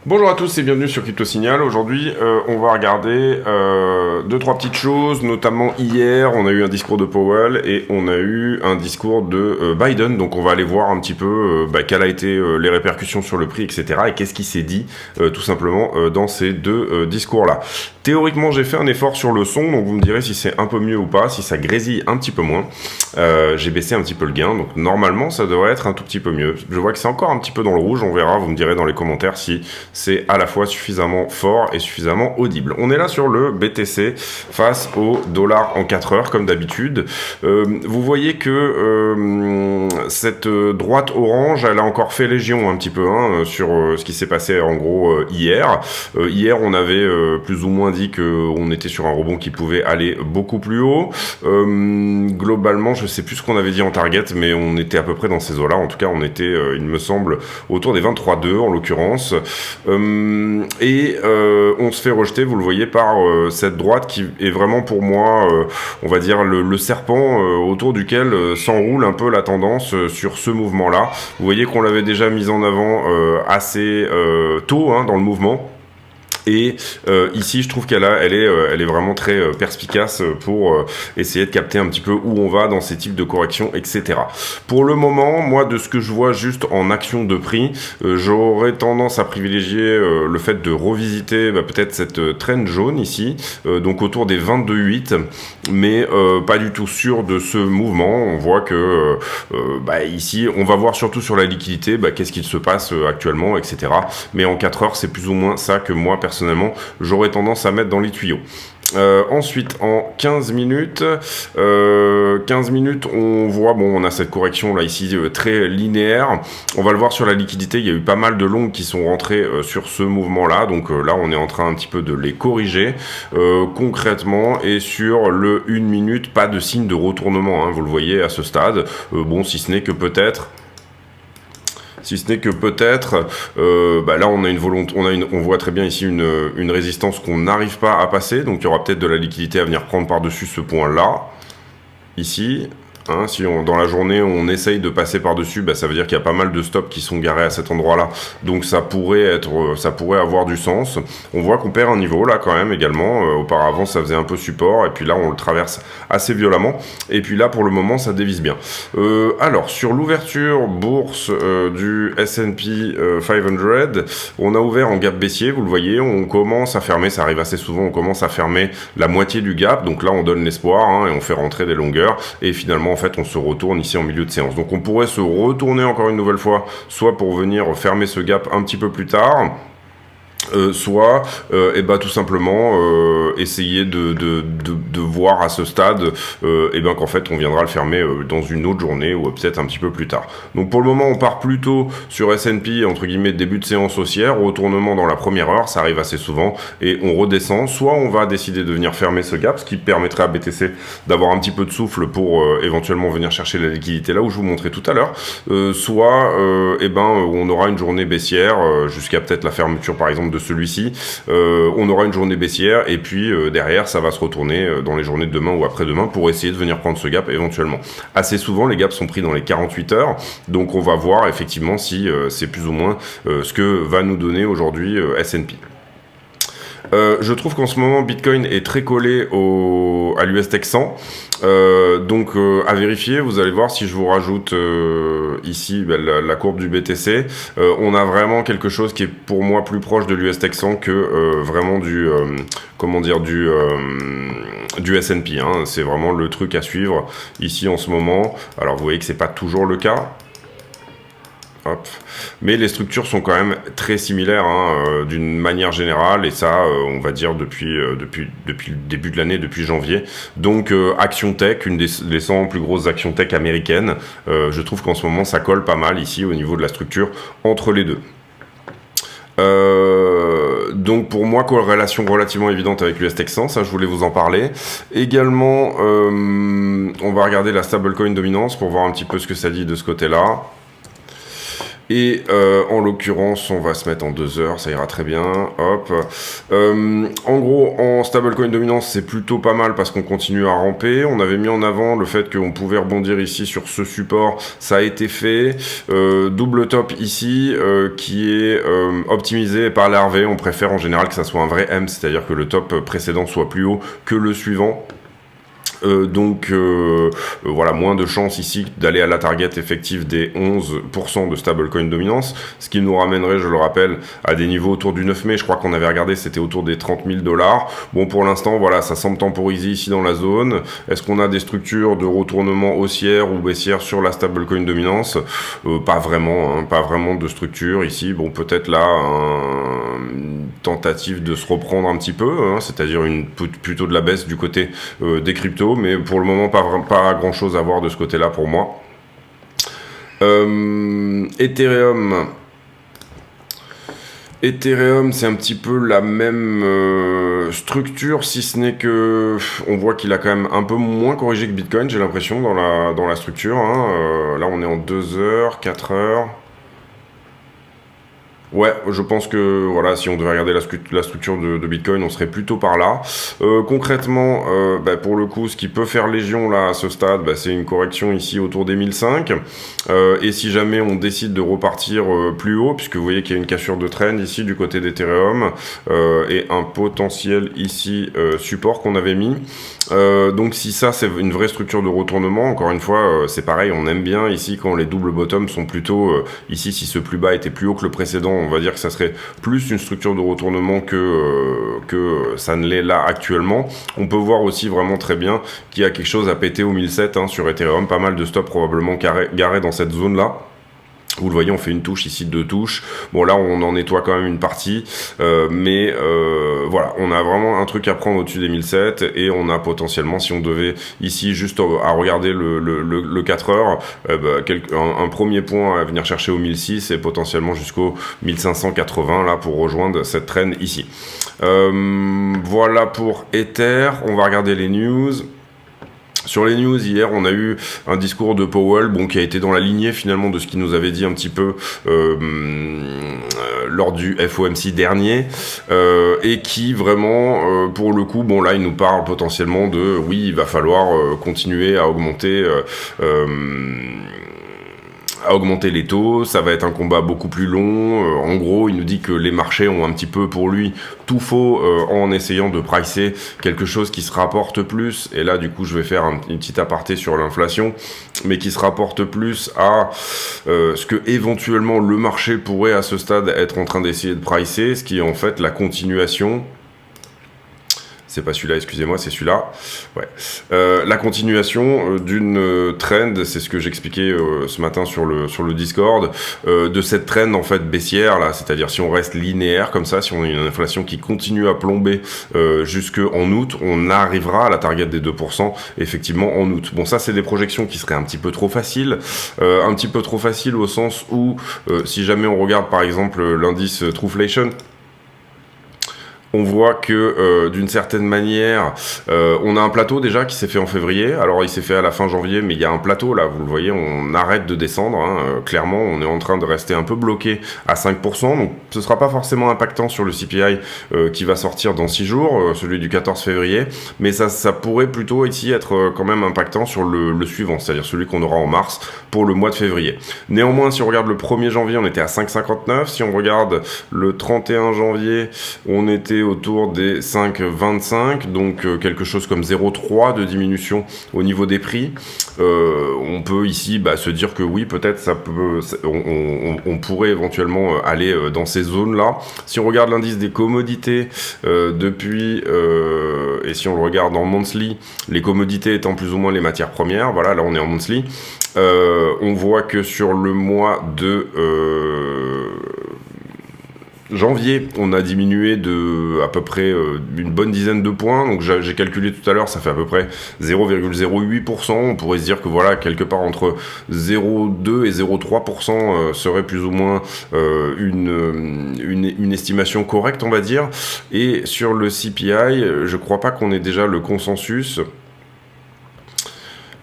Bonjour à tous et bienvenue sur Crypto Signal. Aujourd'hui, on va regarder deux, trois petites choses, notamment hier, on a eu un discours de Powell et on a eu un discours de Biden. Donc on va aller voir un petit peu quelles a été les répercussions sur le prix, etc. et qu'est-ce qui s'est dit tout simplement dans ces deux discours-là. Théoriquement, j'ai fait un effort sur le son, donc vous me direz si c'est un peu mieux ou pas, si ça grésille un petit peu moins. J'ai baissé un petit peu le gain, donc normalement ça devrait être un tout petit peu mieux. Je vois que c'est encore un petit peu dans le rouge, on verra, vous me direz dans les commentaires si c'est à la fois suffisamment fort et suffisamment audible. On est là sur le BTC face au dollar en 4 heures, comme d'habitude. Vous voyez que cette droite orange, elle a encore fait légion un petit peu sur ce qui s'est passé en gros hier. Hier, on avait plus ou moins dit qu'on était sur un rebond qui pouvait aller beaucoup plus haut. Globalement, je sais plus ce qu'on avait dit en target, mais on était à peu près dans ces eaux-là. En tout cas, on était, il me semble, autour des 23,2 en l'occurrence. On se fait rejeter, vous le voyez, par cette droite qui est vraiment pour moi, on va dire, le serpent autour duquel s'enroule un peu la tendance sur ce mouvement-là. Vous voyez qu'on l'avait déjà mis en avant assez tôt dans le mouvement. Et ici, je trouve elle est vraiment très perspicace pour essayer de capter un petit peu où on va dans ces types de corrections, etc. Pour le moment, moi, de ce que je vois juste en action de prix, j'aurais tendance à privilégier le fait de revisiter peut-être cette trend jaune ici, donc autour des 22,8, mais pas du tout sûr de ce mouvement. On voit que ici, on va voir surtout sur la liquidité, qu'est-ce qu'il se passe actuellement, etc. Mais en 4 heures, c'est plus ou moins ça que moi, personnellement, j'aurais tendance à mettre dans les tuyaux. Ensuite, en 15 minutes, on voit, on a cette correction là ici très linéaire. On va le voir sur la liquidité, il y a eu pas mal de longues qui sont rentrées sur ce mouvement-là. Donc là, on est en train un petit peu de les corriger concrètement. Et sur le 1 minute, pas de signe de retournement, vous le voyez à ce stade. Si ce n'est que peut-être... là on a une volonté, on voit très bien ici une résistance qu'on n'arrive pas à passer, donc il y aura peut-être de la liquidité à venir prendre par-dessus ce point-là, ici. Si dans la journée on essaye de passer par-dessus, ça veut dire qu'il y a pas mal de stops qui sont garés à cet endroit-là, donc ça pourrait avoir du sens. On voit qu'on perd un niveau là quand même également, auparavant ça faisait un peu support, et puis là on le traverse assez violemment, et puis là pour le moment ça dévisse bien. Alors sur l'ouverture bourse du S&P 500, on a ouvert en gap baissier, vous le voyez, on commence à fermer, ça arrive assez souvent, on commence à fermer la moitié du gap, donc là on donne l'espoir, et on fait rentrer des longueurs, et finalement en fait on se retourne ici en milieu de séance. Donc on pourrait se retourner encore une nouvelle fois, soit pour venir fermer ce gap un petit peu plus tard, soit tout simplement essayer de voir à ce stade qu'en fait on viendra le fermer dans une autre journée ou peut-être un petit peu plus tard. Donc pour le moment on part plutôt sur S&P entre guillemets début de séance haussière, retournement dans la première heure, ça arrive assez souvent, et on redescend, soit on va décider de venir fermer ce gap, ce qui permettrait à BTC d'avoir un petit peu de souffle pour éventuellement venir chercher la liquidité là où je vous montrais tout à l'heure, soit on aura une journée baissière jusqu'à peut-être la fermeture par exemple de celui-ci, on aura une journée baissière, et puis derrière ça va se retourner dans les journées de demain ou après-demain pour essayer de venir prendre ce gap éventuellement. Assez souvent les gaps sont pris dans les 48 heures, donc on va voir effectivement si c'est plus ou moins ce que va nous donner aujourd'hui S&P. Je trouve qu'en ce moment Bitcoin est très collé à l'US Tech 100, donc à vérifier. Vous allez voir si je vous rajoute ici la courbe du BTC, on a vraiment quelque chose qui est pour moi plus proche de l'US Tech 100 que vraiment du S&P, c'est vraiment le truc à suivre ici en ce moment. Alors vous voyez que c'est pas toujours le cas. Hop. Mais les structures sont quand même très similaires d'une manière générale, et ça on va dire depuis le début de l'année, depuis janvier. Donc Action Tech, une des 100 plus grosses actions tech américaines, je trouve qu'en ce moment ça colle pas mal ici au niveau de la structure entre les deux. Donc pour moi, corrélation relativement évidente avec l'US Tech 100, ça je voulais vous en parler. Également, on va regarder la stablecoin dominance pour voir un petit peu ce que ça dit de ce côté-là. Et en l'occurrence, on va se mettre en 2 heures, ça ira très bien. Hop. En gros, en stablecoin dominance, c'est plutôt pas mal parce qu'on continue à ramper. On avait mis en avant le fait qu'on pouvait rebondir ici sur ce support, ça a été fait. Double top ici, qui est optimisé par l'RV. On préfère en général que ça soit un vrai M, c'est-à-dire que le top précédent soit plus haut que le suivant. Voilà, moins de chances ici d'aller à la target effective des 11% de stablecoin dominance, ce qui nous ramènerait, je le rappelle, à des niveaux autour du 9 mai. Je crois qu'on avait regardé, c'était autour des 30 000 $. Bon, pour l'instant, voilà, ça semble temporiser ici dans la zone. Est-ce qu'on a des structures de retournement haussière ou baissière sur la stablecoin dominance? Pas vraiment, hein, pas vraiment de structure ici. Bon, peut-être là, une tentative de se reprendre un petit peu, hein, c'est-à-dire plutôt de la baisse du côté des cryptos, mais pour le moment pas grand chose à voir de ce côté là pour moi. Ethereum, c'est un petit peu la même structure, si ce n'est que on voit qu'il a quand même un peu moins corrigé que Bitcoin, j'ai l'impression, dans la structure, hein. Là on est en 2 heures, 4 heures. Ouais, je pense que voilà, si on devait regarder la structure de Bitcoin, on serait plutôt par là. Concrètement, pour le coup, ce qui peut faire légion là à ce stade, c'est une correction ici autour des 1005. Et si jamais on décide de repartir plus haut, puisque vous voyez qu'il y a une cassure de trend ici du côté d'Ethereum et un potentiel ici support qu'on avait mis. Donc si ça c'est une vraie structure de retournement, encore une fois, c'est pareil, on aime bien ici quand les double bottoms sont plutôt ici, si ce plus bas était plus haut que le précédent, on va dire que ça serait plus une structure de retournement que ça ne l'est là actuellement. On peut voir aussi vraiment très bien qu'il y a quelque chose à péter au 1007 hein, sur Ethereum, pas mal de stops probablement garés dans cette zone là. Vous le voyez, on fait une touche ici, 2 touches. Bon, là, on en nettoie quand même une partie. Voilà, on a vraiment un truc à prendre au-dessus des 1007. Et on a potentiellement, si on devait ici juste à regarder le 4 heures, un premier point à venir chercher au 1006 et potentiellement jusqu'au 1580 là pour rejoindre cette trend ici. Voilà pour Ether. On va regarder les news. Sur les news, hier, on a eu un discours de Powell, qui a été dans la lignée finalement de ce qu'il nous avait dit un petit peu lors du FOMC dernier, et qui vraiment, pour le coup, là, il nous parle potentiellement de, oui, il va falloir continuer à augmenter les taux, ça va être un combat beaucoup plus long. En gros, il nous dit que les marchés ont un petit peu pour lui tout faux en essayant de pricer quelque chose qui se rapporte plus. Et là, du coup, je vais faire une petite aparté sur l'inflation, mais qui se rapporte plus à ce que éventuellement le marché pourrait à ce stade être en train d'essayer de pricer, ce qui est en fait la continuation. C'est pas celui-là, excusez-moi, c'est celui-là. Ouais. La continuation d'une trend, c'est ce que j'expliquais ce matin sur le Discord, de cette trend en fait baissière là, c'est-à-dire si on reste linéaire comme ça, si on a une inflation qui continue à plomber jusqu'en août, on arrivera à la target des 2% effectivement en août. Bon, ça c'est des projections qui seraient un petit peu trop faciles, au sens où si jamais on regarde par exemple l'indice Trueflation, on voit que d'une certaine manière, on a un plateau déjà qui s'est fait en février. Alors il s'est fait à la fin janvier, mais il y a un plateau là, vous le voyez, on arrête de descendre. Hein. Clairement, on est en train de rester un peu bloqué à 5%. Donc ce sera pas forcément impactant sur le CPI qui va sortir dans 6 jours, celui du 14 février. Mais ça pourrait plutôt ici être quand même impactant sur le suivant, c'est-à-dire celui qu'on aura en mars pour le mois de février. Néanmoins, si on regarde le 1er janvier, on était à 5,59. Si on regarde le 31 janvier, on était autour des 5,25, donc quelque chose comme 0,3 de diminution au niveau des prix. On peut ici se dire que oui, peut-être on pourrait éventuellement aller dans ces zones-là. Si on regarde l'indice des commodités depuis, et si on le regarde en monthly, les commodités étant plus ou moins les matières premières, voilà, là on est en monthly, on voit que sur le mois de janvier, on a diminué de à peu près une bonne dizaine de points. Donc j'ai calculé tout à l'heure, ça fait à peu près 0,08%. On pourrait se dire que voilà, quelque part entre 0,2 et 0,3% serait plus ou moins une estimation correcte, on va dire. Et sur le CPI, je crois pas qu'on ait déjà le consensus.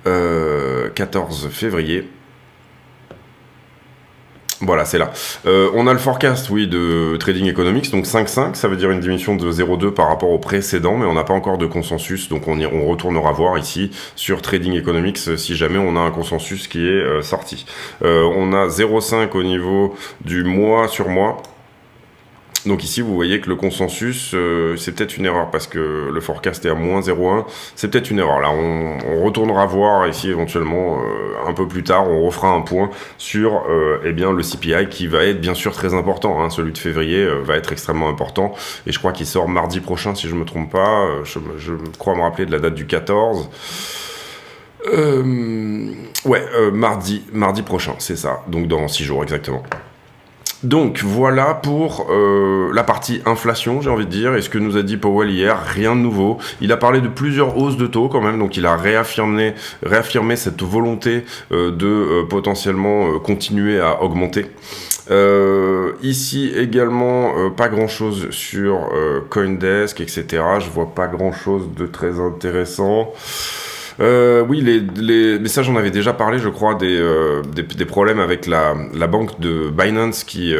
14 février. Voilà, c'est là. On a le forecast, oui, de Trading Economics, donc 5,5, ça veut dire une diminution de 0,2 par rapport au précédent, mais on n'a pas encore de consensus, donc on retournera voir ici sur Trading Economics si jamais on a un consensus qui est sorti. On a 0,5 au niveau du mois sur mois. Donc ici, vous voyez que le consensus, c'est peut-être une erreur parce que le forecast est à moins 0,1. C'est peut-être une erreur. Là, on retournera voir ici éventuellement un peu plus tard. On refera un point sur eh bien, le CPI qui va être bien sûr très important. Hein. Celui de février va être extrêmement important. Et je crois qu'il sort mardi prochain, si je ne me trompe pas. Je crois me rappeler de la date du 14. Mardi prochain, c'est ça. Donc dans 6 jours exactement. Donc voilà pour la partie inflation, j'ai envie de dire. Et ce que nous a dit Powell hier, rien de nouveau. Il a parlé de plusieurs hausses de taux quand même, donc il a réaffirmé cette volonté de potentiellement continuer à augmenter. Ici également, pas grand chose sur Coindesk, etc. Je vois pas grand chose de très intéressant. Oui, mais ça j'en avais déjà parlé, je crois, des problèmes avec la banque de Binance qui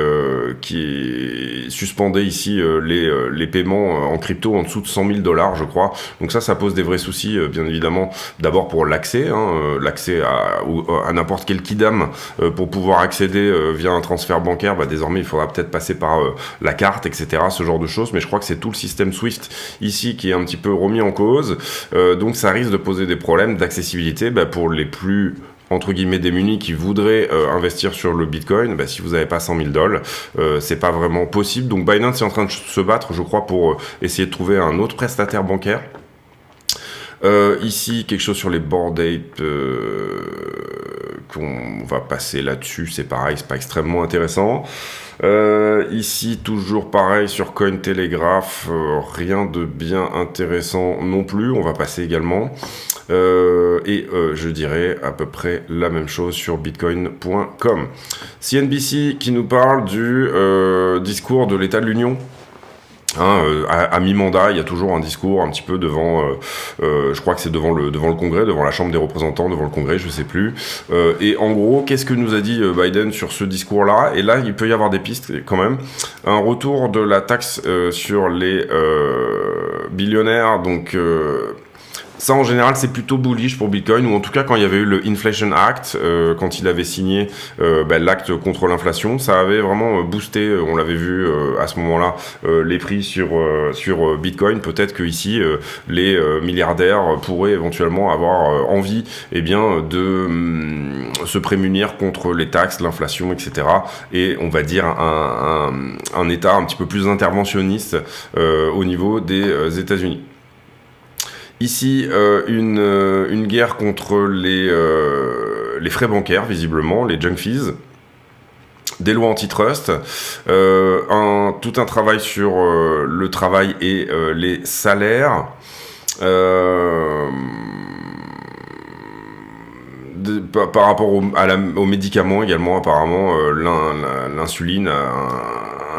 suspendait ici les paiements en crypto en dessous de $100 000, je crois. Donc ça pose des vrais soucis, bien évidemment. D'abord pour l'accès, l'accès à n'importe quel kidam pour pouvoir accéder via un transfert bancaire. Bah, désormais, il faudra peut-être passer par la carte, etc. Ce genre de choses. Mais je crois que c'est tout le système Swift ici qui est un petit peu remis en cause. Donc ça risque de poser des problèmes d'accessibilité pour les plus entre guillemets démunis qui voudraient investir sur le Bitcoin. Si vous n'avez pas $100 000, c'est pas vraiment possible. Donc Binance est en train de se battre, je crois, pour essayer de trouver un autre prestataire bancaire. Ici, quelque chose sur les board dates qu'on va passer là-dessus, c'est pareil, c'est pas extrêmement intéressant. Ici, toujours pareil sur Cointelegraph, rien de bien intéressant non plus, on va passer également. Je dirais à peu près la même chose sur bitcoin.com. CNBC qui nous parle du discours de l'état de l'Union. À mi-mandat, il y a toujours un discours un petit peu devant, je crois que c'est devant le Congrès, devant la Chambre des représentants, devant le Congrès, je sais plus. Et en gros, qu'est-ce que nous a dit Biden sur ce discours-là? Et là, il peut y avoir des pistes quand même. Un retour de la taxe sur les billionnaires, donc... Ça, en général, c'est plutôt bullish pour Bitcoin, ou en tout cas, quand il y avait eu le Inflation Act, quand il avait signé l'acte contre l'inflation, ça avait vraiment boosté, on l'avait vu à ce moment-là, les prix sur Bitcoin. Peut-être que ici, les milliardaires pourraient éventuellement avoir envie de se prémunir contre les taxes, l'inflation, etc. Et on va dire un État un petit peu plus interventionniste au niveau des États-Unis. Ici, une guerre contre les frais bancaires, visiblement, les junk fees, des lois antitrust, tout un travail sur le travail et les salaires, par rapport aux médicaments également, apparemment, l'insuline,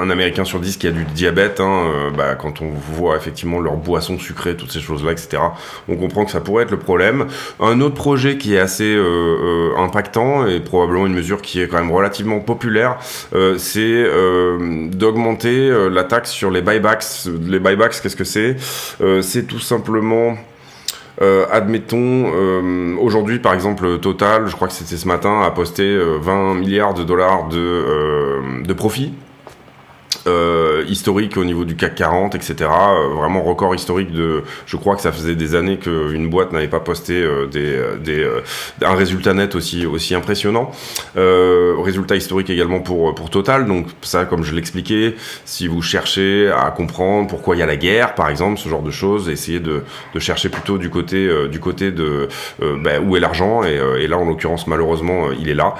un Américain sur 10 qui a du diabète, quand on voit effectivement leurs boissons sucrées, toutes ces choses-là, etc., on comprend que ça pourrait être le problème. Un autre projet qui est assez impactant, et probablement une mesure qui est quand même relativement populaire, c'est d'augmenter la taxe sur les buybacks. Les buybacks, qu'est-ce que c'est? C'est tout simplement... admettons, aujourd'hui par exemple Total, je crois que c'était ce matin, a posté 20 milliards de dollars de profit. Historique au niveau du CAC 40, etc. Vraiment record historique je crois que ça faisait des années qu'une boîte n'avait pas posté un résultat net aussi impressionnant. Résultat historique également pour Total. Donc ça, comme je l'expliquais, si vous cherchez à comprendre pourquoi il y a la guerre, par exemple, ce genre de choses, essayez de chercher plutôt du côté de où est l'argent, et là en l'occurrence malheureusement il est là.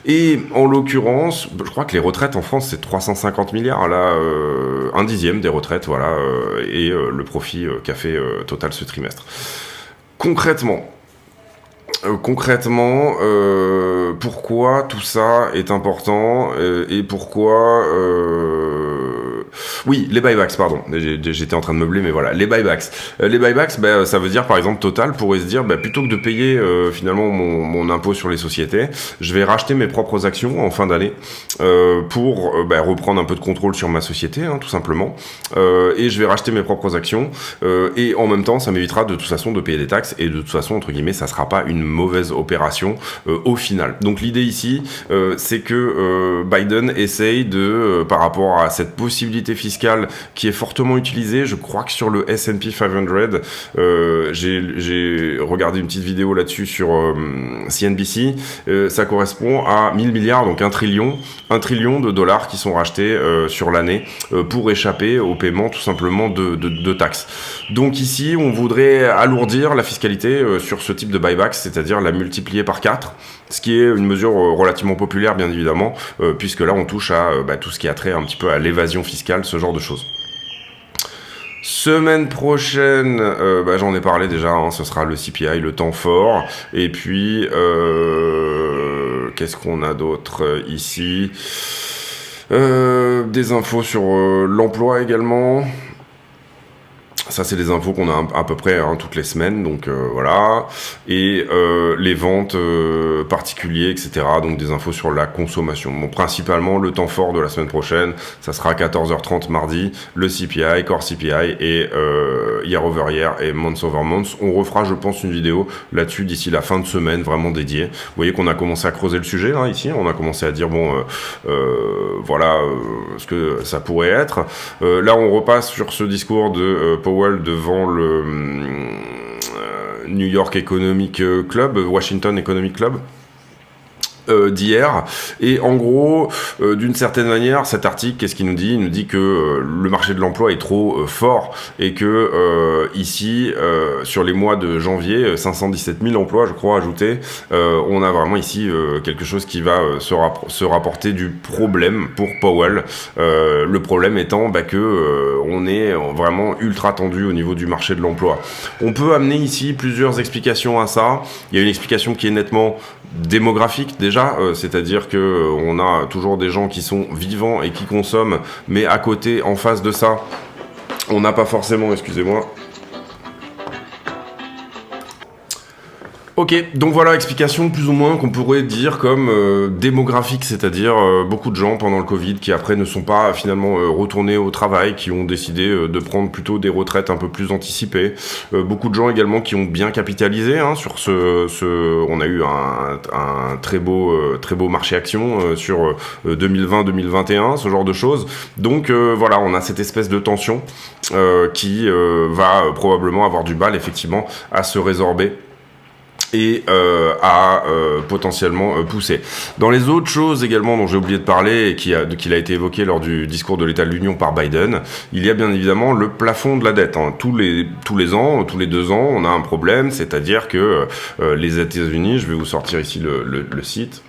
Et en l'occurrence, je crois que les retraites en France c'est 350 milliards, là, un dixième des retraites, voilà, et le profit qu'a fait Total ce trimestre. Concrètement, pourquoi tout ça est important et pourquoi Oui, les buybacks, pardon. J'étais en train de meubler, mais voilà. Les buybacks. Les buybacks, ça veut dire, par exemple, Total pourrait se dire, plutôt que de payer finalement mon impôt sur les sociétés, je vais racheter mes propres actions en fin d'année pour reprendre un peu de contrôle sur ma société, hein, tout simplement. Et je vais racheter mes propres actions. Et en même temps, ça m'évitera de toute façon de payer des taxes. Et de toute façon, entre guillemets, ça sera pas une mauvaise opération au final. Donc l'idée ici, c'est que Biden essaye de, par rapport à cette possibilité fiscale qui est fortement utilisée, je crois que sur le S&P 500, j'ai regardé une petite vidéo là-dessus sur CNBC, ça correspond à 1000 milliards, donc 1 trillion de dollars qui sont rachetés sur l'année pour échapper au paiement tout simplement de taxes. Donc ici, on voudrait alourdir la fiscalité sur ce type de buyback, c'est-à-dire la multiplier par 4, ce qui est une mesure relativement populaire, bien évidemment, puisque là, on touche à tout ce qui a trait un petit peu à l'évasion fiscale, ce genre de choses. Semaine prochaine, j'en ai parlé déjà, hein, ce sera le CPI, le temps fort, et puis, qu'est-ce qu'on a d'autre ici ? Des infos sur l'emploi également. Ça, c'est des infos qu'on a à peu près toutes les semaines, donc voilà. Et les ventes particuliers, etc. Donc des infos sur la consommation. Bon, principalement, le temps fort de la semaine prochaine, ça sera 14h30 mardi, le CPI, Core CPI et Year Over Year et Month Over Month. On refera, je pense, une vidéo là-dessus d'ici la fin de semaine, vraiment dédiée. Vous voyez qu'on a commencé à creuser le sujet, là, ici. On a commencé à dire, voilà ce que ça pourrait être. Là, on repasse sur ce discours de Powell devant le New York Economic Club, Washington Economic Club. D'hier, et en gros, d'une certaine manière, cet article, qu'est-ce qu'il nous dit ? Il nous dit que le marché de l'emploi est trop fort, et que ici, sur les mois de janvier, 517 000 emplois, je crois, ajoutés, on a vraiment ici quelque chose qui va se rapporter du problème pour Powell. Le problème étant que on est vraiment ultra tendu au niveau du marché de l'emploi. On peut amener ici plusieurs explications à ça. Il y a une explication qui est nettement démographique déjà, c'est-à-dire que on a toujours des gens qui sont vivants et qui consomment, mais à côté, en face de ça, on n'a pas forcément, excusez-moi. Ok, donc voilà, explication plus ou moins qu'on pourrait dire comme démographique, c'est-à-dire beaucoup de gens pendant le Covid qui après ne sont pas finalement retournés au travail, qui ont décidé de prendre plutôt des retraites un peu plus anticipées. Beaucoup de gens également qui ont bien capitalisé sur on a eu un très beau marché action sur 2020-2021, ce genre de choses. Donc voilà, on a cette espèce de tension qui va probablement avoir du mal effectivement à se résorber et à potentiellement pousser. Dans les autres choses également dont j'ai oublié de parler et qui a été évoqué lors du discours de l'État de l'Union par Biden, il y a bien évidemment le plafond de la dette. Tous les ans, tous les 2 ans, on a un problème, c'est-à-dire que les États-Unis, je vais vous sortir ici le site.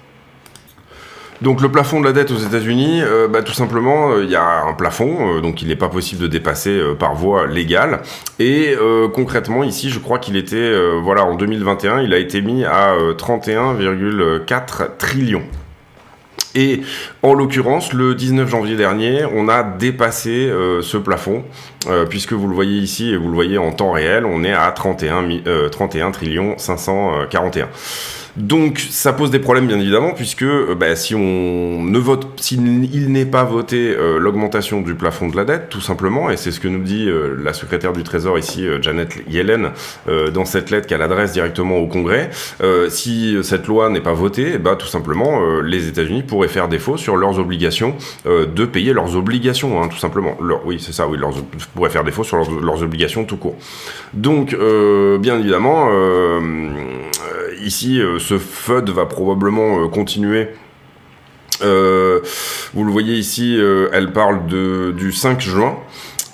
Donc le plafond de la dette aux États-Unis, tout simplement, il y a un plafond, donc il n'est pas possible de dépasser par voie légale. Et concrètement, ici, je crois qu'il était, en 2021, il a été mis à 31,4 trillions. Et en l'occurrence, le 19 janvier dernier, on a dépassé ce plafond, puisque vous le voyez ici et vous le voyez en temps réel, on est à 31 trillions 541. Donc ça pose des problèmes bien évidemment, puisque s'il n'est pas voté l'augmentation du plafond de la dette, tout simplement, et c'est ce que nous dit la secrétaire du Trésor ici, Janet Yellen, dans cette lettre qu'elle adresse directement au Congrès, si cette loi n'est pas votée, tout simplement les États-Unis pourraient faire défaut sur leurs obligations de payer leurs obligations, tout simplement. Pourraient faire défaut sur leurs obligations tout court. Donc bien évidemment, ici, ce FUD va probablement continuer. Vous le voyez ici, elle parle du 5 juin.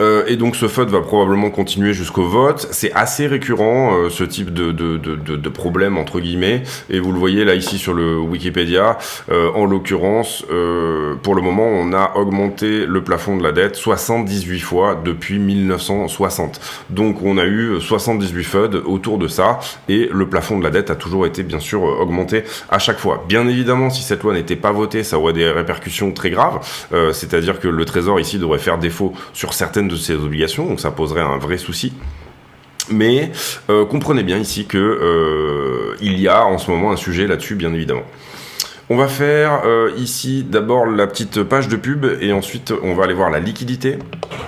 Et donc ce FUD va probablement continuer jusqu'au vote. C'est assez récurrent ce type de problème entre guillemets, et vous le voyez là ici sur le Wikipédia. En l'occurrence, pour le moment, on a augmenté le plafond de la dette 78 fois depuis 1960. Donc on a eu 78 FUD autour de ça, et le plafond de la dette a toujours été bien sûr augmenté à chaque fois. Bien évidemment, si cette loi n'était pas votée, ça aurait des répercussions très graves, c'est-à-dire que le Trésor ici devrait faire défaut sur certaines de ses obligations, donc ça poserait un vrai souci. Mais comprenez bien ici que il y a en ce moment un sujet là-dessus, bien évidemment. On va faire ici d'abord la petite page de pub et ensuite on va aller voir la liquidité.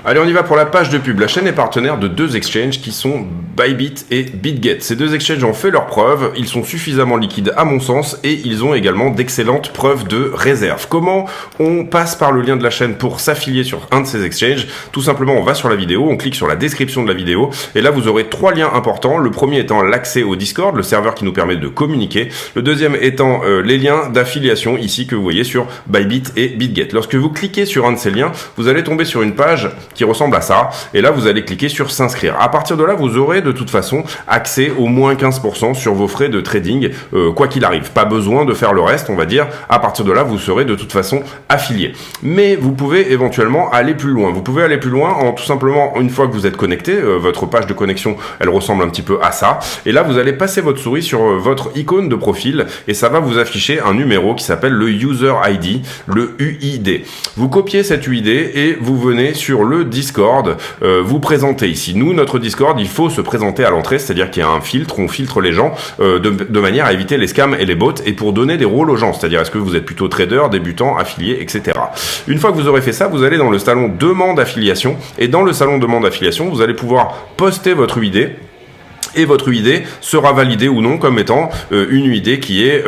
Allez, on y va pour la page de pub. La chaîne est partenaire de 2 exchanges qui sont Bybit et BitGet. Ces 2 exchanges ont fait leurs preuves, ils sont suffisamment liquides à mon sens et ils ont également d'excellentes preuves de réserve. Comment on passe par le lien de la chaîne pour s'affilier sur un de ces exchanges? Tout simplement, on va sur la vidéo, on clique sur la description de la vidéo et là vous aurez 3 liens importants. Le premier étant l'accès au Discord, le serveur qui nous permet de communiquer. Le deuxième étant les liens d'affiliation ici que vous voyez sur Bybit et BitGet. Lorsque vous cliquez sur un de ces liens, vous allez tomber sur une page qui ressemble à ça, et là vous allez cliquer sur s'inscrire. À partir de là, vous aurez de toute façon accès au moins 15% sur vos frais de trading, quoi qu'il arrive. Pas besoin de faire le reste, on va dire. À partir de là, vous serez de toute façon affilié. Mais vous pouvez éventuellement aller plus loin. Vous pouvez aller plus loin en tout simplement, une fois que vous êtes connecté, votre page de connexion, elle ressemble un petit peu à ça. Et là, vous allez passer votre souris sur votre icône de profil, et ça va vous afficher un numéro qui s'appelle le User ID, le UID. Vous copiez cet UID et vous venez sur le Discord, vous présentez ici. Nous, notre Discord, il faut se présenter à l'entrée, c'est-à-dire qu'il y a un filtre, on filtre les gens de manière à éviter les scams et les bots, et pour donner des rôles aux gens, c'est-à-dire est-ce que vous êtes plutôt trader, débutant, affilié, etc. Une fois que vous aurez fait ça, vous allez dans le salon demande affiliation, et dans le salon demande affiliation, vous allez pouvoir poster votre UID, et votre UID sera validé ou non comme étant une UID qui est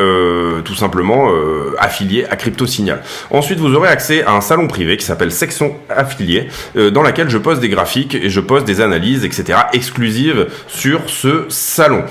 tout simplement affiliée à CryptoSignal. Ensuite, vous aurez accès à un salon privé qui s'appelle Section Affiliée, dans laquelle je poste des graphiques et je poste des analyses, etc. exclusives sur ce salon.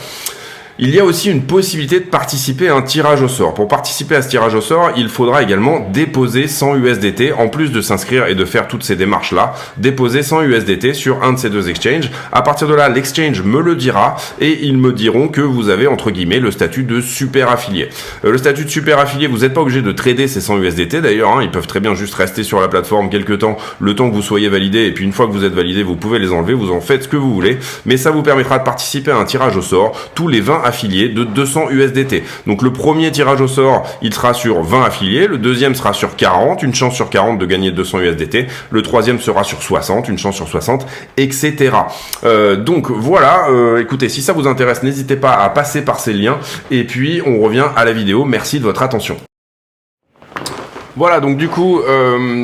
Il y a aussi une possibilité de participer à un tirage au sort. Pour participer à ce tirage au sort, il faudra également déposer 100 USDT, en plus de s'inscrire et de faire toutes ces démarches-là, déposer 100 USDT sur un de ces 2 exchanges. À partir de là, l'exchange me le dira et ils me diront que vous avez, entre guillemets, le statut de super affilié. Le statut de super affilié, vous n'êtes pas obligé de trader ces 100 USDT d'ailleurs, hein, ils peuvent très bien juste rester sur la plateforme quelques temps, le temps que vous soyez validé, et puis une fois que vous êtes validé, vous pouvez les enlever, vous en faites ce que vous voulez, mais ça vous permettra de participer à un tirage au sort tous les 20 affiliés de 200 USDT. Donc le premier tirage au sort, il sera sur 20 affiliés, le deuxième sera sur 40, une chance sur 40 de gagner 200 USDT, le troisième sera sur 60, une chance sur 60, etc. Donc voilà, écoutez, si ça vous intéresse, n'hésitez pas à passer par ces liens, et puis on revient à la vidéo. Merci de votre attention. Voilà, donc du coup,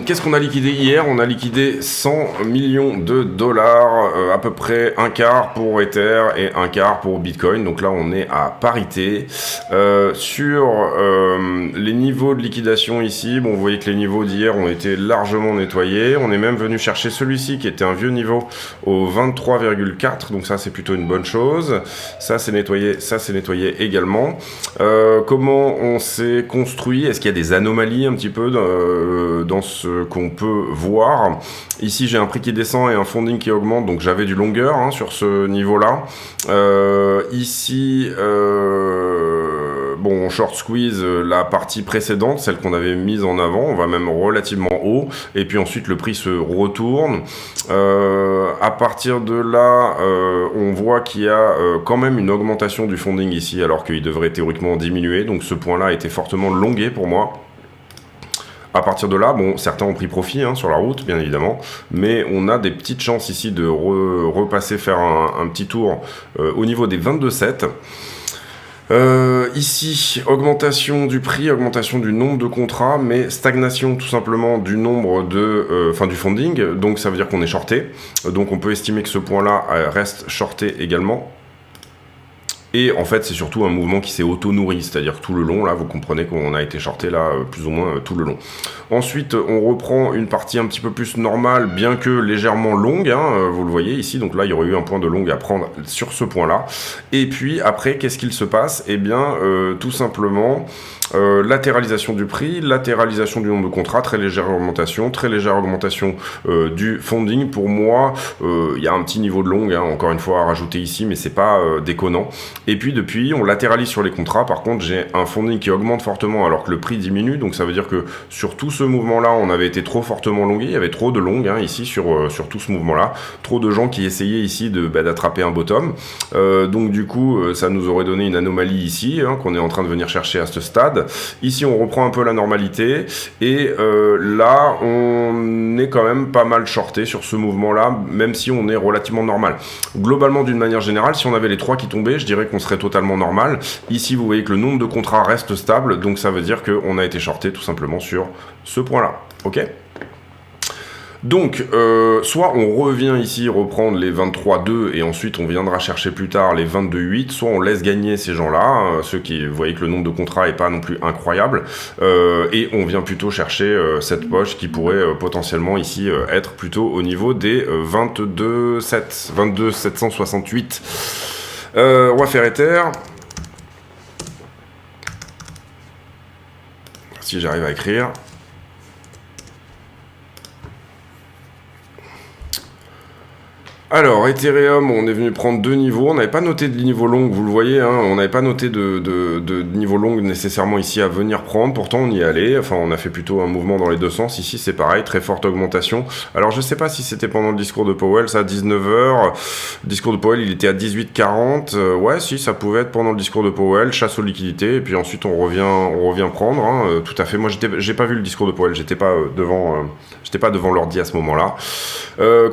qu'est-ce qu'on a liquidé hier? On a liquidé 100 millions de dollars, à peu près un quart pour Ether et un quart pour Bitcoin. Donc là, on est à parité. Sur les niveaux de liquidation ici, bon, vous voyez que les niveaux d'hier ont été largement nettoyés. On est même venu chercher celui-ci qui était un vieux niveau au 23,4. Donc ça, c'est plutôt une bonne chose. Ça, c'est nettoyé également. Comment on s'est construit? Est-ce qu'il y a des anomalies un petit peu dans ce qu'on peut voir? Ici j'ai un prix qui descend et un funding qui augmente, donc j'avais du longueur hein, sur ce niveau là. Ici bon, on short squeeze la partie précédente, celle qu'on avait mise en avant, on va même relativement haut, et puis ensuite le prix se retourne. À partir de là, on voit qu'il y a quand même une augmentation du funding ici, alors qu'il devrait théoriquement diminuer, donc ce point là a été fortement longué pour moi. À partir de là, bon, certains ont pris profit hein, sur la route, bien évidemment, mais on a des petites chances ici de repasser faire un petit tour au niveau des 22,7. Ici, augmentation du prix, augmentation du nombre de contrats, mais stagnation tout simplement du nombre de, du funding, donc ça veut dire qu'on est shorté, donc on peut estimer que ce point-là reste shorté également. Et en fait, c'est surtout un mouvement qui s'est auto-nourri, c'est-à-dire que tout le long, là, vous comprenez qu'on a été shorté là, plus ou moins tout le long. Ensuite, on reprend une partie un petit peu plus normale, bien que légèrement longue, hein, vous le voyez ici, donc là, il y aurait eu un point de longue à prendre sur ce point-là. Et puis, après, qu'est-ce qu'il se passe? Eh bien, tout simplement... latéralisation du prix, latéralisation du nombre de contrats, très légère augmentation du funding. Pour moi, il y a un petit niveau de longue, hein, encore une fois, à rajouter ici, mais c'est pas déconnant. Et puis depuis, on latéralise sur les contrats. Par contre, j'ai un funding qui augmente fortement alors que le prix diminue. Donc ça veut dire que sur tout ce mouvement-là, on avait été trop fortement longué. Il y avait trop de longues hein, ici sur tout ce mouvement-là. Trop de gens qui essayaient ici d'attraper un bottom. Donc du coup, ça nous aurait donné une anomalie ici, hein, qu'on est en train de venir chercher à ce stade. Ici, on reprend un peu la normalité. Et là, on est quand même pas mal shorté sur ce mouvement-là, même si on est relativement normal. Globalement, d'une manière générale, si on avait les 3 qui tombaient, je dirais qu'on serait totalement normal. Ici, vous voyez que le nombre de contrats reste stable, donc ça veut dire qu'on a été shorté tout simplement sur ce point-là. Ok ? Donc, soit on revient ici reprendre les 23,2 et ensuite on viendra chercher plus tard les 22,8, soit on laisse gagner ces gens-là, ceux qui, vous voyez que le nombre de contrats est pas non plus incroyable, et on vient plutôt chercher cette poche qui pourrait potentiellement ici être plutôt au niveau des 22,768. On va faire Ether. Si j'arrive à écrire. Alors, Ethereum, on est venu prendre 2 niveaux. On n'avait pas noté de niveau long, vous le voyez, hein, on n'avait pas noté de niveau long nécessairement ici à venir prendre. Pourtant, on y allait. Enfin, on a fait plutôt un mouvement dans les deux sens. Ici, c'est pareil, très forte augmentation. Alors, je sais pas si c'était pendant le discours de Powell, ça, à 19h. Le discours de Powell, il était à 18h40. Ouais, si, ça pouvait être pendant le discours de Powell, chasse aux liquidités. Et puis ensuite, on revient prendre. Hein, tout à fait. Moi, j'ai pas vu le discours de Powell. J'étais pas devant l'ordi à ce moment-là.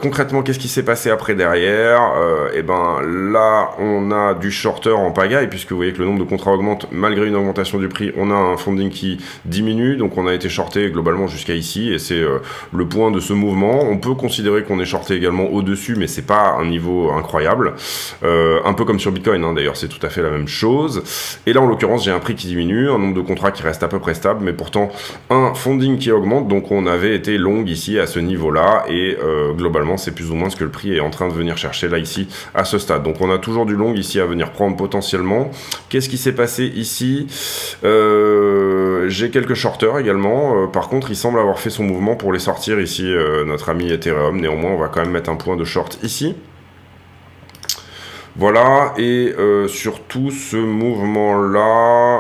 Concrètement, qu'est-ce qui s'est passé après derrière? Et ben là, on a du shorter en pagaille, puisque vous voyez que le nombre de contrats augmente malgré une augmentation du prix. On a un funding qui diminue, donc on a été shorté globalement jusqu'à ici, et c'est le point de ce mouvement. On peut considérer qu'on est shorté également au-dessus, mais c'est pas un niveau incroyable. Un peu comme sur Bitcoin, hein, d'ailleurs, c'est tout à fait la même chose. Et là, en l'occurrence, j'ai un prix qui diminue, un nombre de contrats qui reste à peu près stable, mais pourtant un funding qui augmente, donc on avait été long ici à ce niveau-là, et globalement, c'est plus ou moins ce que le prix est en train de venir chercher là, ici, à ce stade. Donc on a toujours du long ici à venir prendre potentiellement. Qu'est-ce qui s'est passé ici? J'ai quelques shorters également. Par contre, il semble avoir fait son mouvement pour les sortir ici, notre ami Ethereum. Néanmoins, on va quand même mettre un point de short ici. Voilà, et surtout ce mouvement-là,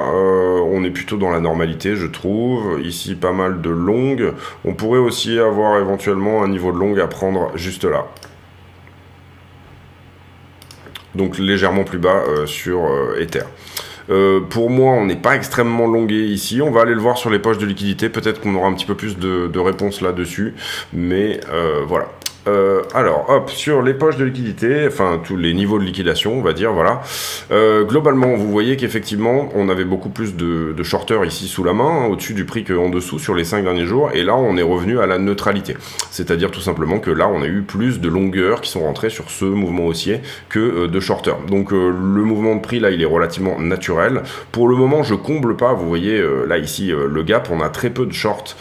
on est plutôt dans la normalité, je trouve. Ici, pas mal de longues. On pourrait aussi avoir éventuellement un niveau de longue à prendre juste là. Donc légèrement plus bas sur Ether. Pour moi, on n'est pas extrêmement longué ici. On va aller le voir sur les poches de liquidité. Peut-être qu'on aura un petit peu plus de réponses là-dessus. Mais voilà. Alors, hop, sur les poches de liquidité, enfin tous les niveaux de liquidation, on va dire, voilà. Globalement, vous voyez qu'effectivement, on avait beaucoup plus de shorters ici sous la main, hein, au-dessus du prix qu'en dessous sur les 5 derniers jours, et là, on est revenu à la neutralité. C'est-à-dire tout simplement que là, on a eu plus de longueurs qui sont rentrées sur ce mouvement haussier que de shorters. Donc, le mouvement de prix, là, il est relativement naturel. Pour le moment, je comble pas, vous voyez, là, ici, le gap, on a très peu de shorts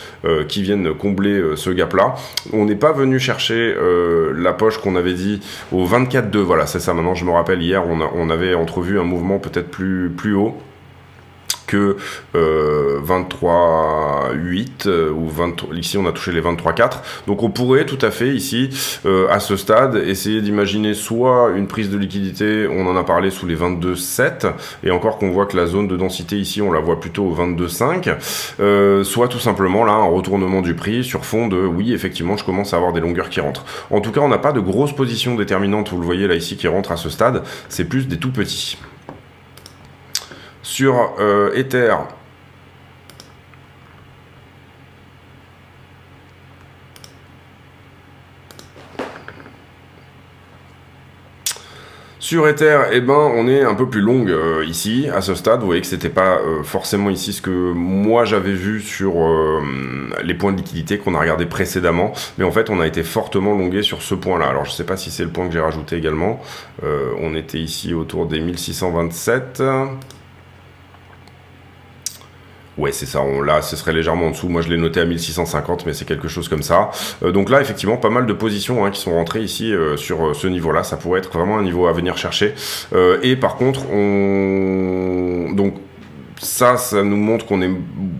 qui viennent combler ce gap-là. On n'est pas venu chercher la poche qu'on avait dit au 24,2, voilà, c'est ça, maintenant je me rappelle, hier on avait entrevu un mouvement peut-être plus haut que 23,8 ou 20, ici on a touché les 23,4, donc on pourrait tout à fait ici à ce stade essayer d'imaginer soit une prise de liquidité, on en a parlé sous les 22,7, et encore qu'on voit que la zone de densité ici on la voit plutôt au 22,5, soit tout simplement là un retournement du prix sur fond de oui effectivement je commence à avoir des longueurs qui rentrent. En tout cas on n'a pas de grosses positions déterminantes, vous le voyez là ici qui rentrent à ce stade, c'est plus des tout petits. Sur Ether, Sur Ether, eh ben, on est un peu plus longue ici, à ce stade. Vous voyez que c'était pas forcément ici ce que moi j'avais vu sur les points de liquidité qu'on a regardé précédemment. Mais en fait, on a été fortement longué sur ce point-là. Alors, je sais pas si c'est le point que j'ai rajouté également. On était ici autour des 1627. Ouais, c'est ça, là, ce serait légèrement en dessous. Moi, je l'ai noté à 1650, mais c'est quelque chose comme ça. Donc là, effectivement, pas mal de positions qui sont rentrées ici sur ce niveau-là. Ça pourrait être vraiment un niveau à venir chercher. Et par contre, donc, ça nous montre qu'on n'est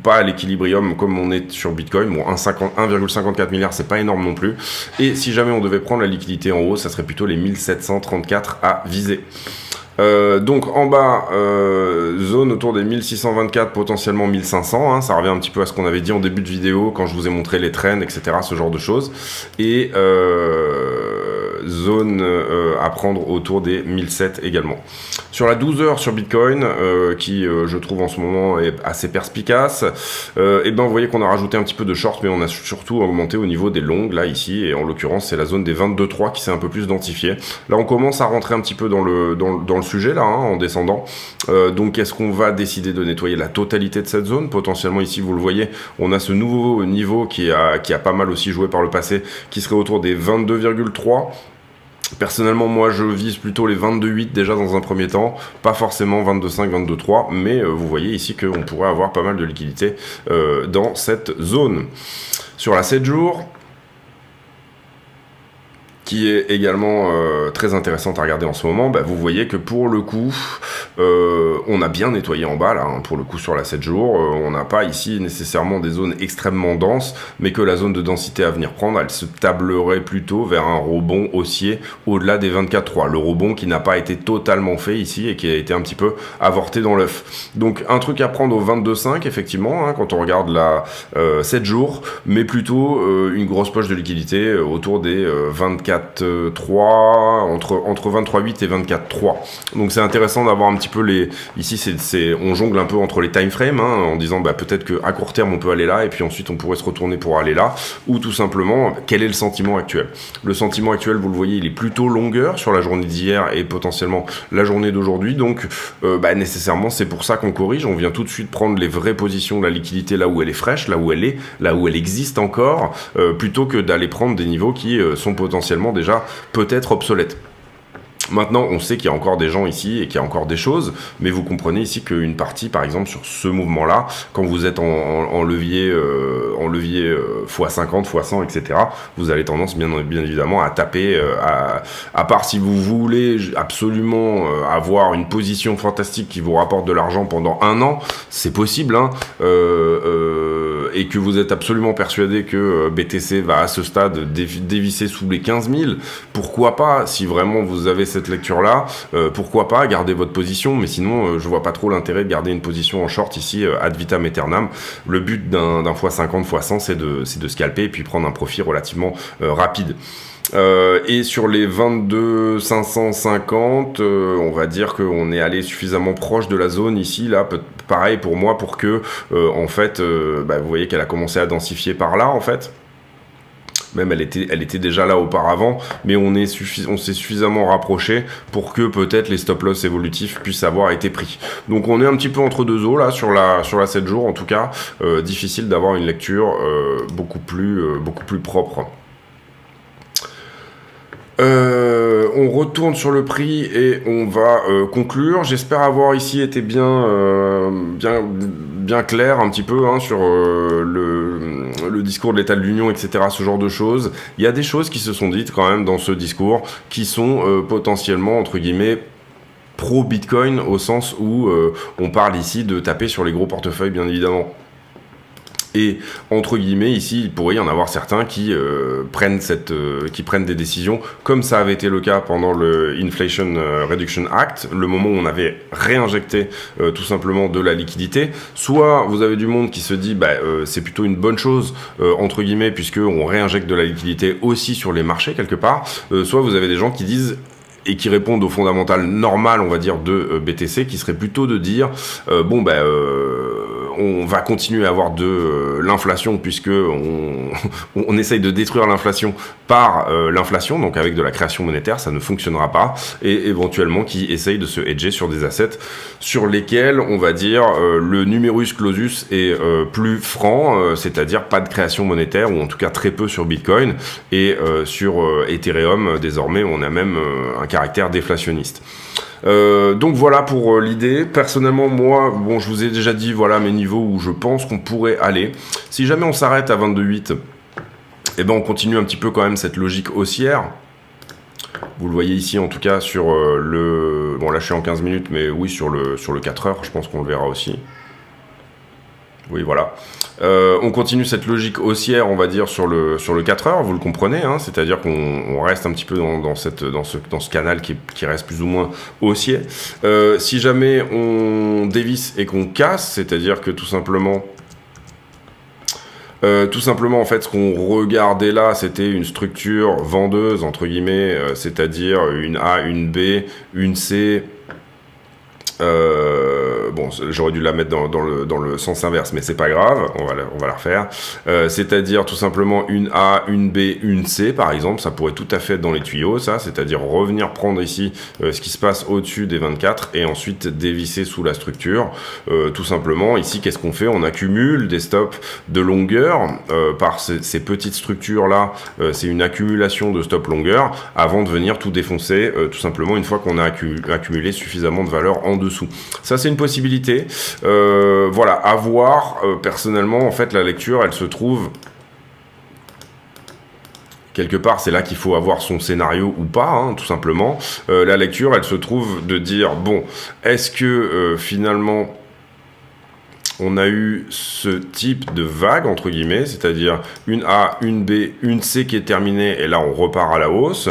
pas à l'équilibrium comme on est sur Bitcoin. Bon, 1,54 milliard, c'est pas énorme non plus. Et si jamais on devait prendre la liquidité en haut, ça serait plutôt les 1734 à viser. Donc en bas, zone autour des 1624, potentiellement 1500, ça revient un petit peu à ce qu'on avait dit en début de vidéo quand je vous ai montré les trends, etc., ce genre de choses. Et zone à prendre autour des 1007 également. Sur la 12 heures sur Bitcoin, qui je trouve en ce moment est assez perspicace, et ben vous voyez qu'on a rajouté un petit peu de short, mais on a surtout augmenté au niveau des longues, là ici, et en l'occurrence c'est la zone des 22,3 qui s'est un peu plus densifiée. Là on commence à rentrer un petit peu dans le sujet là, en descendant. Donc est-ce qu'on va décider de nettoyer la totalité de cette zone? Potentiellement ici vous le voyez, on a ce nouveau niveau qui a pas mal aussi joué par le passé, qui serait autour des 22,3. Personnellement, moi, je vise plutôt les 22,8 déjà dans un premier temps, pas forcément 22,5, 22,3, mais vous voyez ici qu'on pourrait avoir pas mal de liquidité dans cette zone. Sur la 7 jours, qui est également très intéressante à regarder en ce moment, bah, vous voyez que pour le coup, on a bien nettoyé en bas, là, pour le coup sur la 7 jours, on n'a pas ici nécessairement des zones extrêmement denses, mais que la zone de densité à venir prendre, elle se tablerait plutôt vers un rebond haussier au-delà des 24,3, le rebond qui n'a pas été totalement fait ici et qui a été un petit peu avorté dans l'œuf. Donc un truc à prendre au 22,5 effectivement, quand on regarde la 7 jours, mais plutôt une grosse poche de liquidité autour des 24,3, entre 23,8 et 24,3. Donc c'est intéressant d'avoir un petit peu les... Ici, on jongle un peu entre les time frames, en disant bah, peut-être qu'à court terme, on peut aller là, et puis ensuite, on pourrait se retourner pour aller là, ou tout simplement, quel est le sentiment actuel? Le sentiment actuel, vous le voyez, il est plutôt longueur sur la journée d'hier et potentiellement la journée d'aujourd'hui, donc nécessairement, c'est pour ça qu'on corrige. On vient tout de suite prendre les vraies positions de la liquidité là où elle est fraîche, là où elle existe encore, plutôt que d'aller prendre des niveaux qui sont potentiellement déjà peut-être obsolètes. Maintenant, on sait qu'il y a encore des gens ici et qu'il y a encore des choses, mais vous comprenez ici qu'une partie, par exemple, sur ce mouvement-là, quand vous êtes en levier x50, x100, etc., vous avez tendance, bien évidemment, à taper, à part si vous voulez absolument avoir une position fantastique qui vous rapporte de l'argent pendant un an, c'est possible, et que vous êtes absolument persuadé que BTC va à ce stade dévisser sous les 15 000, pourquoi pas, si vraiment vous avez cette lecture-là, pourquoi pas garder votre position, mais sinon je vois pas trop l'intérêt de garder une position en short ici ad vitam aeternam. Le but d'un x50, x100, c'est de scalper et puis prendre un profit relativement rapide. Et sur les 22 550, on va dire qu'on est allé suffisamment proche de la zone ici, là, pareil pour moi, pour que, en fait, vous voyez qu'elle a commencé à densifier par là, en fait. Même elle était déjà là auparavant, mais on s'est suffisamment rapproché pour que peut-être les stop-loss évolutifs puissent avoir été pris. Donc on est un petit peu entre deux eaux là sur la 7 jours, en tout cas difficile d'avoir une lecture beaucoup plus propre. On retourne sur le prix et on va conclure. J'espère avoir ici été bien clair un petit peu sur le discours de l'état de l'Union, etc., ce genre de choses. Il y a des choses qui se sont dites quand même dans ce discours qui sont potentiellement, entre guillemets, pro-Bitcoin, au sens où on parle ici de taper sur les gros portefeuilles, bien évidemment. Et entre guillemets, ici, il pourrait y en avoir certains qui prennent des décisions, comme ça avait été le cas pendant le Inflation Reduction Act, le moment où on avait réinjecté tout simplement de la liquidité. Soit vous avez du monde qui se dit, c'est plutôt une bonne chose, entre guillemets, puisqu'on réinjecte de la liquidité aussi sur les marchés quelque part. Soit vous avez des gens qui disent, et qui répondent au fondamental normal, on va dire, de BTC, qui serait plutôt de dire, on va continuer à avoir de l'inflation puisque on essaye de détruire l'inflation par l'inflation, donc avec de la création monétaire, ça ne fonctionnera pas, et éventuellement qui essaye de se hedger sur des assets sur lesquels, on va dire, le numerus clausus est plus franc, c'est-à-dire pas de création monétaire, ou en tout cas très peu sur Bitcoin, et sur Ethereum, désormais, on a même un caractère déflationniste. Donc voilà pour l'idée. Personnellement, moi, bon, je vous ai déjà dit, voilà mes niveaux où je pense qu'on pourrait aller. Si jamais on s'arrête à 22,8, eh ben on continue un petit peu quand même cette logique haussière. Vous le voyez ici, en tout cas, sur le... Bon, là, je suis en 15 minutes, mais oui, sur le 4 heures, je pense qu'on le verra aussi. Oui, voilà. On continue cette logique haussière, on va dire, sur le 4 heures, vous le comprenez, hein, c'est-à-dire qu'on reste un petit peu dans ce canal qui reste plus ou moins haussier. Si jamais on dévisse et qu'on casse, c'est-à-dire que tout simplement, en fait, ce qu'on regardait là, c'était une structure vendeuse, entre guillemets, c'est-à-dire une A, une B, une C... bon, j'aurais dû la mettre dans le sens inverse, mais c'est pas grave, on va la refaire. C'est-à-dire tout simplement une A, une B, une C, par exemple, ça pourrait tout à fait être dans les tuyaux, ça, c'est-à-dire revenir prendre ici ce qui se passe au-dessus des 24 et ensuite dévisser sous la structure. Tout simplement, ici, qu'est-ce qu'on fait? On accumule des stops de longueur par ces petites structures-là, c'est une accumulation de stops longueur avant de venir tout défoncer, tout simplement, une fois qu'on a accumulé suffisamment de valeur en dessous. Ça, c'est une possibilité. Voilà, à voir. Personnellement, en fait, la lecture, elle se trouve... Quelque part, c'est là qu'il faut avoir son scénario ou pas, hein, tout simplement. La lecture, elle se trouve de dire, bon, est-ce que finalement... on a eu ce type de vague, entre guillemets, c'est-à-dire une A, une B, une C qui est terminée, et là on repart à la hausse,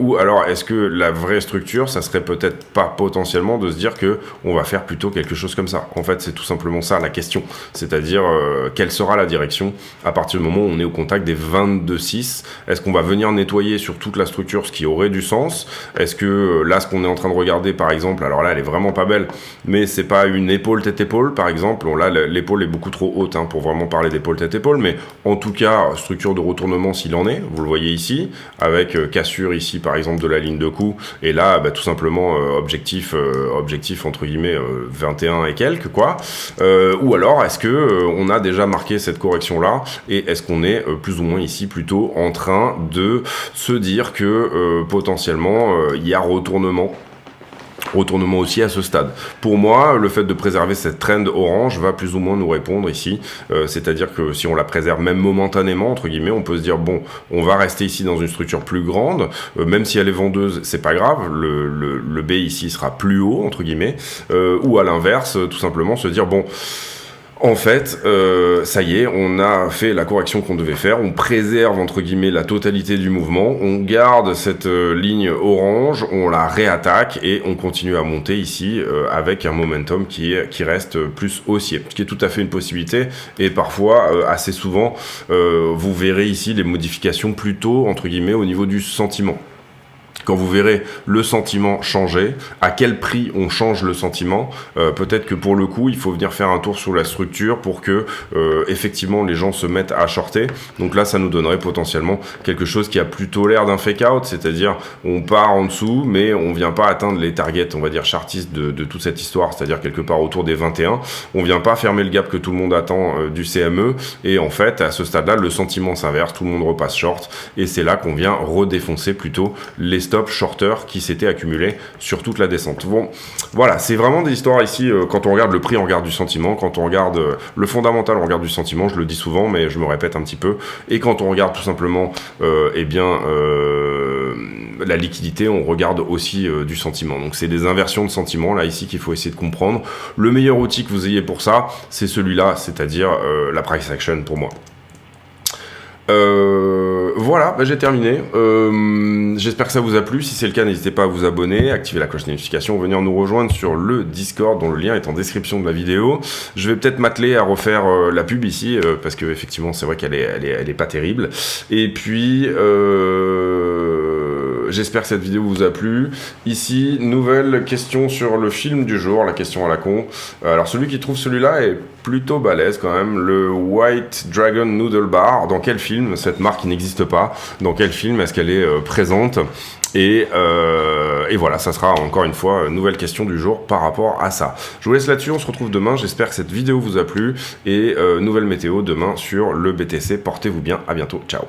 ou alors est-ce que la vraie structure, ça serait peut-être pas potentiellement de se dire que on va faire plutôt quelque chose comme ça. En fait, c'est tout simplement ça la question, c'est-à-dire quelle sera la direction à partir du moment où on est au contact des 22,6. Est-ce qu'on va venir nettoyer sur toute la structure, ce qui aurait du sens? Est-ce que là, ce qu'on est en train de regarder, par exemple, alors là, elle est vraiment pas belle, mais c'est pas une épaule tête-épaule, par exemple. Là, l'épaule est beaucoup trop haute hein, pour vraiment parler d'épaule tête-épaule, mais en tout cas, structure de retournement s'il en est, vous le voyez ici, avec cassure ici, par exemple, de la ligne de coup, et là, bah, tout simplement, objectif, entre guillemets, 21 et quelques, quoi. Ou alors, est-ce que on a déjà marqué cette correction-là, et est-ce qu'on est plus ou moins ici, plutôt en train de se dire que, potentiellement, il y a retournement aussi à ce stade. Pour moi, le fait de préserver cette trend orange va plus ou moins nous répondre ici, c'est-à-dire que si on la préserve même momentanément, entre guillemets, on peut se dire, bon, on va rester ici dans une structure plus grande, même si elle est vendeuse, c'est pas grave, le B ici sera plus haut, entre guillemets, ou à l'inverse, tout simplement se dire, bon, en fait, ça y est, on a fait la correction qu'on devait faire, on préserve entre guillemets la totalité du mouvement, on garde cette ligne orange, on la réattaque et on continue à monter ici avec un momentum qui reste plus haussier, ce qui est tout à fait une possibilité et parfois assez souvent vous verrez ici les modifications plutôt entre guillemets au niveau du sentiment. Quand vous verrez le sentiment changer, à quel prix on change le sentiment, peut-être que pour le coup, il faut venir faire un tour sur la structure pour que, effectivement, les gens se mettent à shorter. Donc là, ça nous donnerait potentiellement quelque chose qui a plutôt l'air d'un fake-out, c'est-à-dire on part en dessous, mais on vient pas atteindre les targets, on va dire, chartistes de toute cette histoire, c'est-à-dire quelque part autour des 21. On vient pas fermer le gap que tout le monde attend du CME, et en fait, à ce stade-là, le sentiment s'inverse, tout le monde repasse short, et c'est là qu'on vient redéfoncer plutôt les stop shorter qui s'était accumulé sur toute la descente. Bon, voilà, c'est vraiment des histoires ici, quand on regarde le prix, on regarde du sentiment, quand on regarde le fondamental, on regarde du sentiment, je le dis souvent, mais je me répète un petit peu, et quand on regarde tout simplement, eh bien, la liquidité, on regarde aussi du sentiment. Donc c'est des inversions de sentiments, là, ici, qu'il faut essayer de comprendre. Le meilleur outil que vous ayez pour ça, c'est celui-là, c'est-à-dire la price action pour moi. Voilà, bah j'ai terminé. J'espère que ça vous a plu. Si c'est le cas, n'hésitez pas à vous abonner, activer la cloche de notification, venir nous rejoindre sur le Discord dont le lien est en description de la vidéo. Je vais peut-être m'atteler à refaire la pub ici parce que effectivement c'est vrai qu'elle est pas terrible. Et puis j'espère que cette vidéo vous a plu. Ici, nouvelle question sur le film du jour, la question à la con. Alors celui qui trouve celui-là est plutôt balèze quand même, le White Dragon Noodle Bar. Dans quel film cette marque n'existe pas? Dans quel film est-ce qu'elle est présente? Et voilà, ça sera encore une fois une nouvelle question du jour par rapport à ça. Je vous laisse là-dessus, on se retrouve demain. J'espère que cette vidéo vous a plu. Et nouvelle météo demain sur le BTC. Portez-vous bien, à bientôt, ciao.